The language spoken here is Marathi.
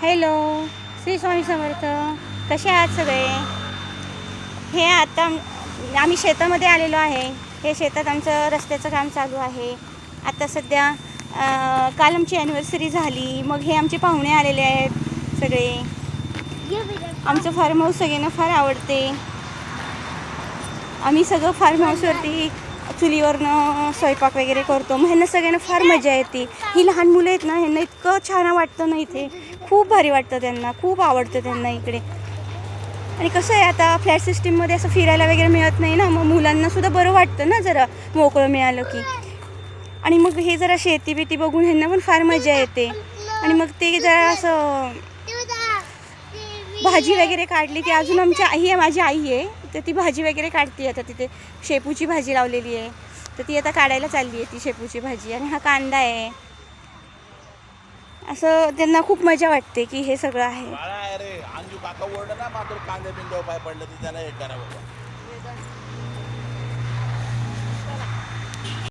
हॅलो, श्री स्वामी समर्थ. कसे आहात सगळे? हे आता आम्ही शेतामध्ये आलेलो आहे. हे शेतात आमचं रस्त्याचं काम चालू आहे. आता सध्या काल आमची ॲनिव्हर्सरी झाली. मग हे आमचे पाहुणे आलेले आहेत सगळे. आमचं फार्म हाऊस सगळ्यांना फार आवडते. आम्ही सगळं फार्म हाऊसवरती चुलीवरनं स्वयंपाक वगैरे करतो. मग ह्यांना सगळ्यांना फार मजा येते. ही लहान मुलं आहेत ना, ह्यांना इतकं छान वाटतं ना इथे. खूप भारी वाटतं त्यांना, खूप आवडतं त्यांना इकडे. आणि कसं आहे आता फ्लॅट सिस्टीममध्ये असं फिरायला वगैरे मिळत नाही ना, मग मुलांनासुद्धा बरं वाटतं ना जरा मोकळं मिळालं की. आणि मग हे जरा शेती बिती बघून ह्यांना पण फार मजा येते. आणि मग ते जरा असं भाजी वगैरे काढली की अजून आमची आई आहे, माझी आई आहे, तर ती भाजी वगैरे काढते. आता तिथे शेपूची भाजी लावलेली आहे, तर ती आता काढायला चालली आहे ती शेपूची भाजी. आणि हा कांदा आहे. असं त्यांना खूप मजा वाटते की हे सगळं आहे. अंजू काका ओरड ना मात्र कांदे बिंदे पाय पडलं तर त्याला हे करा बाबा.